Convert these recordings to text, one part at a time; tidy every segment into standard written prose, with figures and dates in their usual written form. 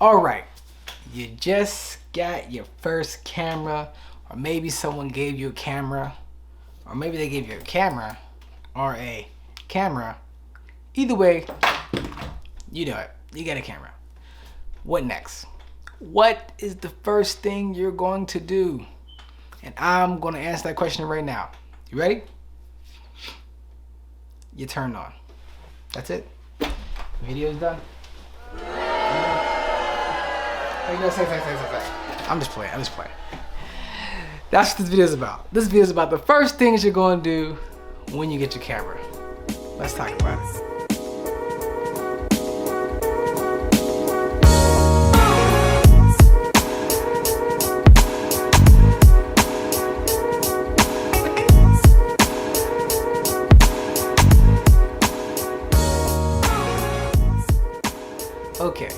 All right, you just got your first camera, or maybe someone gave you a camera, or maybe they gave you a camera, or a camera. Either way, you know it. You got a camera. What next? What is the first thing you're going to do? And I'm going to answer that question right now. You ready? You turn on. That's it. Video's done. I'm just playing. That's what this video is about. This video is about the first things you're going to do when you get your camera. Let's talk about it. Okay,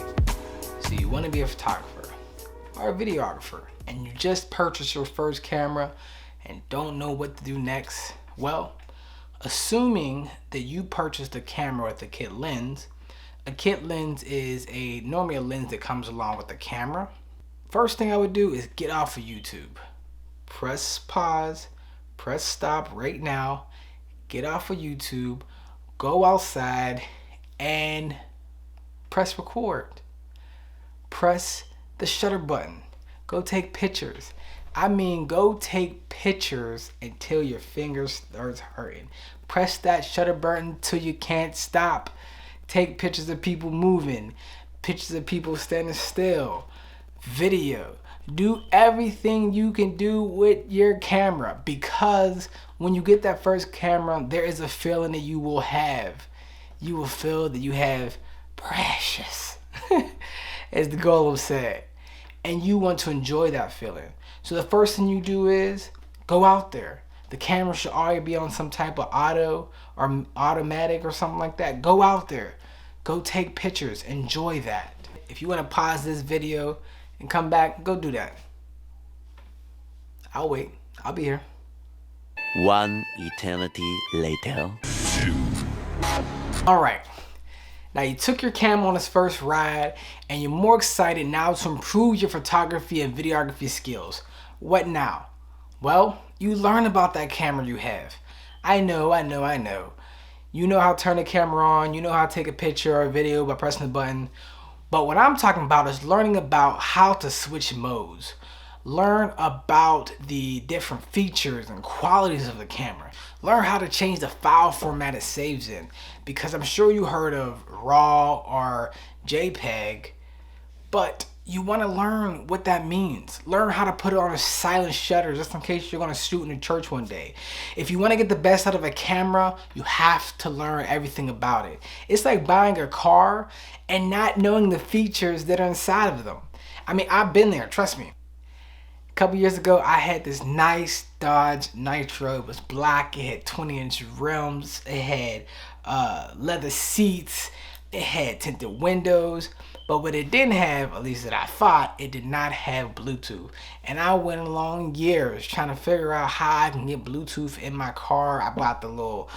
so you want to be a photographer or a videographer and you just purchased your first camera and don't know what to do next. Well, assuming that you purchased a camera with a kit lens is normally a lens that comes along with the camera. First thing I would do is get off of YouTube. Press pause, press stop right now, get off of YouTube, go outside and press record. Press the shutter button. Go take pictures. I mean, go take pictures until your fingers starts hurting. Press that shutter button till you can't stop. Take pictures of people moving, pictures of people standing still, video. Do everything you can do with your camera, because when you get that first camera, there is a feeling that you will have. You will feel that you have precious, as the Golem said, and you want to enjoy that feeling. So the first thing you do is go out there. The camera should already be on some type of auto or automatic or something like that. Go out there, go take pictures, enjoy that. If you want to pause this video and come back, go do that. I'll wait. I'll be here. One eternity later. All right. Now you took your camera on its first ride and you're more excited now to improve your photography and videography skills. What now? Well, you learn about that camera you have. I know. You know how to turn the camera on, you know how to take a picture or a video by pressing the button. But what I'm talking about is learning about how to switch modes. Learn about the different features and qualities of the camera. Learn how to change the file format it saves in, because I'm sure you heard of RAW or JPEG, but you want to learn what that means. Learn how to put it on a silent shutter just in case you're going to shoot in a church one day. If you want to get the best out of a camera, you have to learn everything about it. It's like buying a car and not knowing the features that are inside of them. I mean, I've been there, trust me. A couple years ago, I had this nice Dodge Nitro. It was black, it had 20-inch rims, it had leather seats, it had tinted windows, but what it didn't have, at least that I thought, it did not have Bluetooth. And I went along years trying to figure out how I can get Bluetooth in my car. I bought the little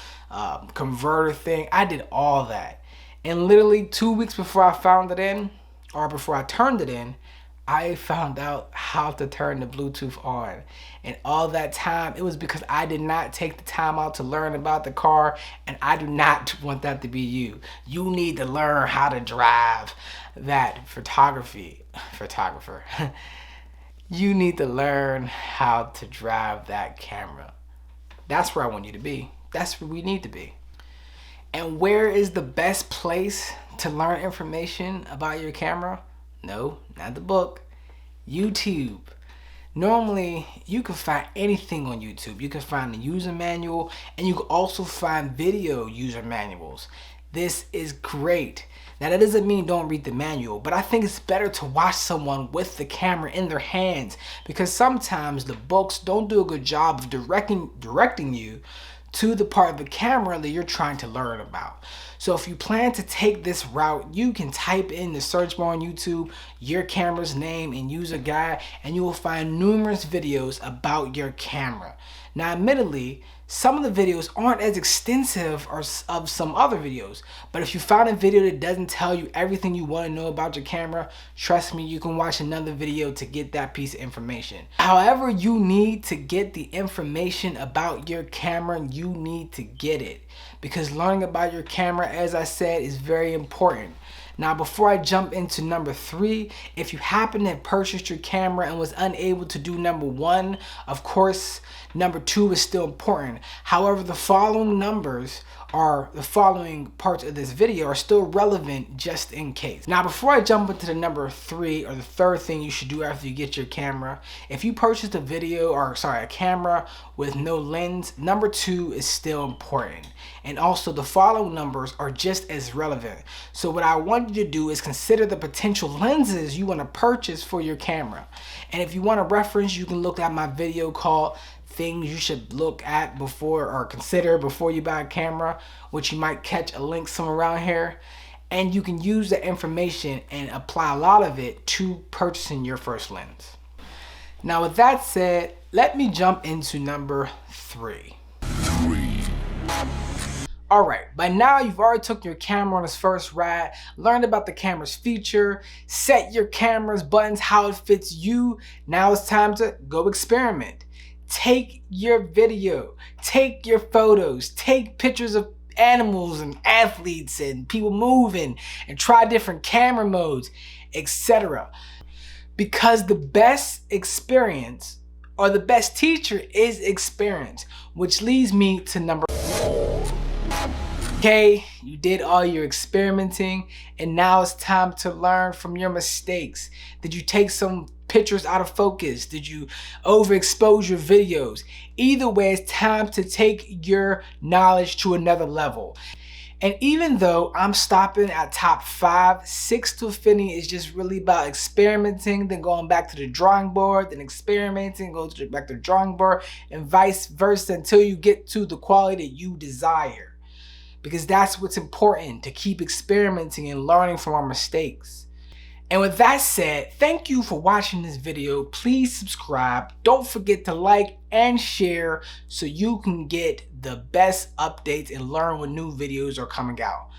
converter thing. I did all that. And literally 2 weeks before I found it in, or before I turned it in, I found out how to turn the Bluetooth on. And all that time, it was because I did not take the time out to learn about the car, and I do not want that to be you. You need to learn how to drive that photographer. You need to learn how to drive that camera. That's where I want you to be. That's where we need to be. And where is the best place to learn information about your camera? No, not the book. YouTube. Normally, you can find anything on YouTube. You can find the user manual, and you can also find video user manuals. This is great. Now, that doesn't mean don't read the manual, but I think it's better to watch someone with the camera in their hands, because sometimes the books don't do a good job of directing you to the part of the camera that you're trying to learn about. So if you plan to take this route, you can type in the search bar on YouTube your camera's name and user guide, and you will find numerous videos about your camera. Now, admittedly, some of the videos aren't as extensive as of some other videos, but if you found a video that doesn't tell you everything you want to know about your camera, trust me, you can watch another video to get that piece of information. However you need to get the information about your camera, you need to get it, because learning about your camera, as I said, is very important. Now, before I jump into number 3, if you happen to have purchased your camera and was unable to do number 1, of course, number 2 is still important. However, the following numbers or the following parts of this video are still relevant just in case. Now, before I jump into the number 3 or the third thing you should do after you get your camera, if you purchased a camera with no lens, number 2 is still important. And also the following numbers are just as relevant. So what I want you to do is consider the potential lenses you want to purchase for your camera. And if you want a reference, you can look at my video called Things You Should Look At Before or Consider Before You Buy a Camera, which you might catch a link somewhere around here. And you can use that information and apply a lot of it to purchasing your first lens. Now with that said, let me jump into number 3. Alright, by now you've already took your camera on its first ride, learned about the camera's feature, set your camera's buttons, how it fits you. Now it's time to go experiment. Take your video, take your photos, take pictures of animals and athletes and people moving, and try different camera modes, etc. Because the best experience or the best teacher is experience, which leads me to number 4. Okay, you did all your experimenting and now it's time to learn from your mistakes. Did you take some pictures out of focus? Did you overexpose your videos? Either way, it's time to take your knowledge to another level. And even though I'm stopping at top 5, 6 to infinity is just really about experimenting, then going back to the drawing board, then experimenting, back to the drawing board, and vice versa until you get to the quality that you desire. Because that's what's important, to keep experimenting and learning from our mistakes. And with that said, thank you for watching this video. Please subscribe. Don't forget to like and share so you can get the best updates and learn when new videos are coming out.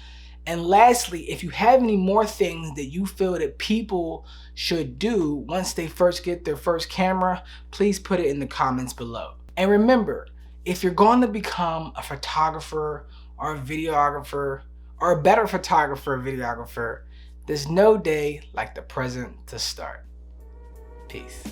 And lastly, if you have any more things that you feel that people should do once they first get their first camera, please put it in the comments below. And remember, if you're going to become a photographer or a videographer, or a better photographer or videographer, there's no day like the present to start. Peace.